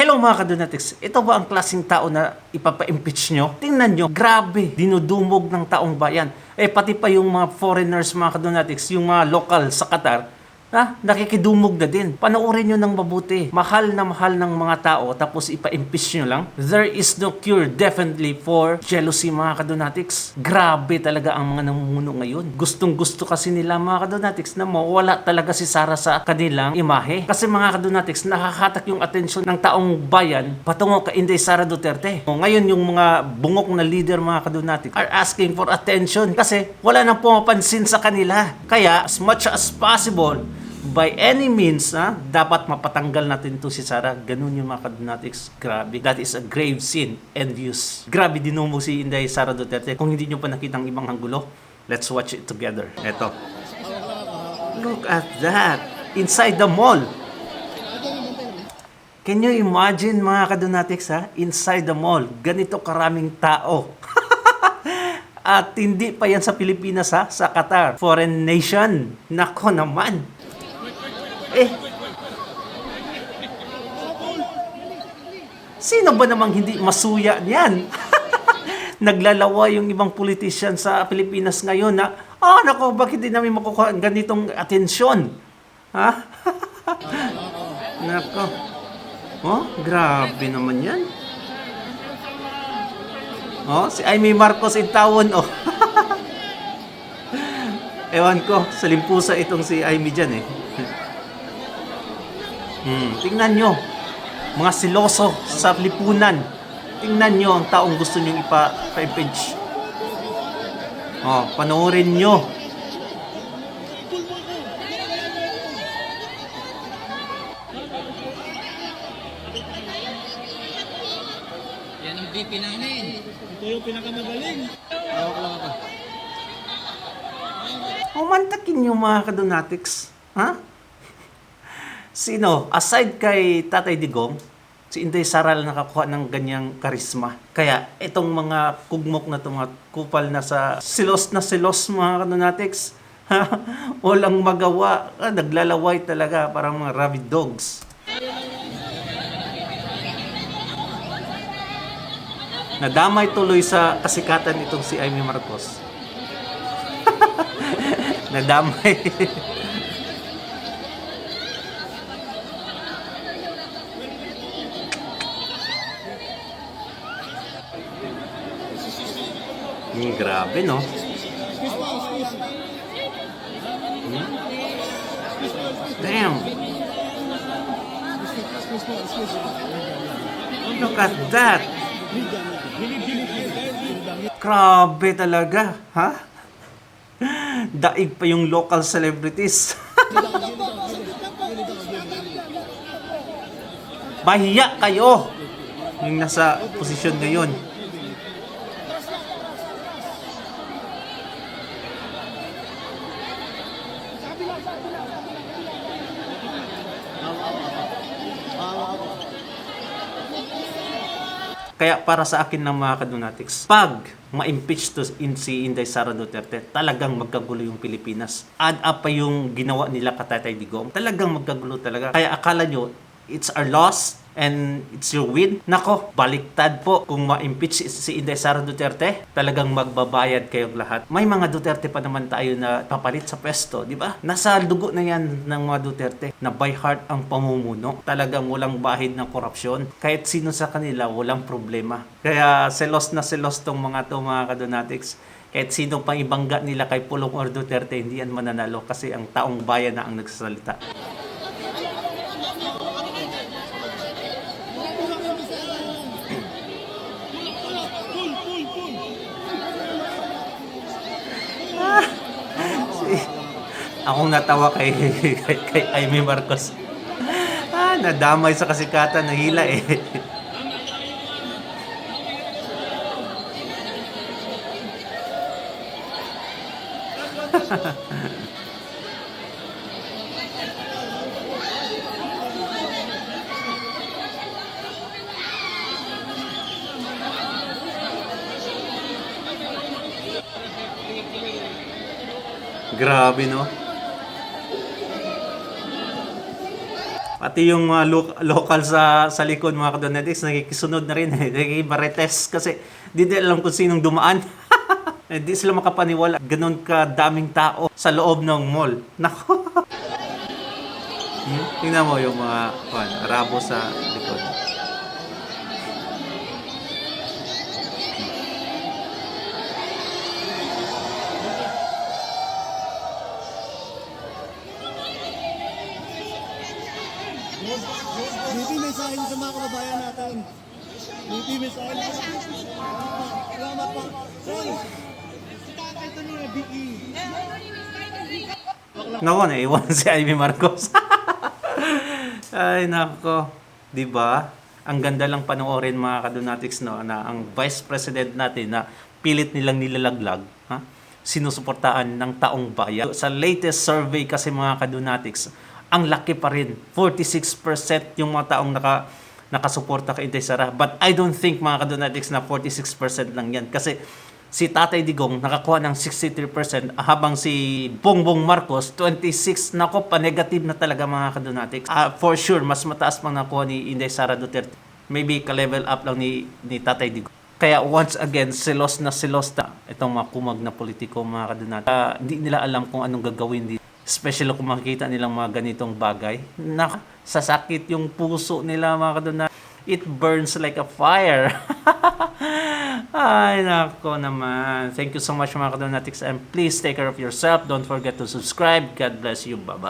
Hello mga kadonatics, ito ba ang klaseng tao na ipapa-impeach nyo? Tingnan nyo, grabe, dinudumog ng taong bayan. Pati pa yung mga foreigners mga kadonatics, yung mga local sa Qatar, nakikidumog na din. Panoorin nyo ng mabuti. Mahal ng mga tao, tapos ipa-impeach nyo lang. There is no cure definitely for jealousy mga kadonatics. Grabe talaga ang mga namumuno ngayon. Gustong gusto kasi nila mga kadonatics na mawala talaga si Sara sa kanilang imahe. Kasi mga kadonatics, nakakatak yung atensyon ng taong bayan patungo kay Inday Sara Duterte. Ngayon yung mga bungok na leader mga kadonatics are asking for attention kasi wala nang pumapansin sa kanila. Kaya as much as possible, by any means, dapat mapatanggal natin to si Sara. Ganun yung mga kadonatics. Grabe. That is a grave sin. Envious. Grabe dinumog si Inday Sara Duterte. Kung hindi nyo pa nakita ang ibang anggulo, let's watch it together. Eto. Look at that. Inside the mall. Can you imagine mga kadonatics, inside the mall, ganito karaming tao. At hindi pa yan sa Pilipinas, sa Qatar. Foreign nation. Nako naman. Sino ba namang hindi masuya niyan? Naglalawa yung ibang politician sa Pilipinas ngayon na, nako, bakit hindi namin makukuha ganitong atensyon? Nako. Grabe naman yan. Si Amy Marcos in tawon, Ewan ko, sa limpusa itong si Amy dyan, Tingnan nyo, mga siloso sa lipunan. Tingnan nyo ang taong gusto nyo ipa-impeach. Panoorin nyo. Yan ang VP namin. Ito yung pinakamagaling. Hawak lang ako. Mantakin nyo mga kadonatics. Sino? Aside kay Tatay Digong, si Inday Sara lang nakakuha ng ganyang karisma. Kaya itong mga kugmok na itong mga kupal na sa silos mga kadonatics, walang magawa. Naglalaway talaga parang mga rabid dogs. Nadamay tuloy sa kasikatan itong si Amy Marcos. Nadamay. Grabe, no? Damn. Look at that. Grabe talaga, Daig pa yung local celebrities. Mahiya kayo yung nasa posisyon ngayon. Kaya para sa akin ng mga kadonatics, pag ma-impeach to si Inday Sara Duterte, talagang magkagulo yung Pilipinas. Add up pa yung ginawa nila kay Tatay Digong. Talagang magkagulo talaga. Kaya akala nyo, it's our loss and it's your win. Nako, baliktad po. Kung ma-impeach si Inday Sara Duterte, talagang magbabayad kayong lahat. May mga Duterte pa naman tayo na papalit sa pwesto, di ba? Nasa dugo na yan ng mga Duterte na by heart ang pamumuno. Talagang walang bahid ng korupsyon. Kahit sino sa kanila, walang problema. Kaya selos tong mga kadonatics. Kahit sino pang ibangga nila kay Pulong or Duterte, hindi yan mananalo kasi ang taong bayan na ang nagsasalita. Akong natawa kay Amy Marcos. Nadamay sa kasikatan, nahila Grabe, no? Pati yung mga local sa likod, mga kadonetics, nakikisunod na rin. Nakikibarites kasi di nila alam kung sinong dumaan. Hindi sila makapaniwala. Ganon ka daming tao sa loob ng mall. Nako. Tingnan mo yung mga arabo sa likod. BP, may sahin sa mga kababayan natin. BP, may sahin. Salamat po. Soy! Ito niya, BP. Nako, naiwan si Amy Marcos. Ay, nako. Diba? Ang ganda lang panoorin, mga kadonatics, no, na ang Vice President natin na pilit nilang nilalaglag, ha? Sinusuportaan ng taong bayan. Sa latest survey kasi, mga kadonatics, ang laki pa rin. 46% yung mga taong nakasuporta kay Inday Sara. But I don't think, mga kadonatics, na 46% lang yan. Kasi si Tatay Digong nakakuha ng 63% habang si Bongbong Marcos 26%. Nako, pa-negative na talaga, mga kadonatics. For sure, mas mataas pang nakuha ni Inday Sara Duterte. Maybe ka-level up lang ni Tatay Digong. Kaya once again, silos na itong mga kumag na politiko, mga kadonatics. Hindi nila alam kung anong gagawin dito. Especially kung makikita nilang mga ganitong bagay. Sasakit yung puso nila, mga kadonatics. It burns like a fire. Ay, nako naman. Thank you so much, mga kadonatics. And please take care of yourself. Don't forget to subscribe. God bless you. Bye-bye.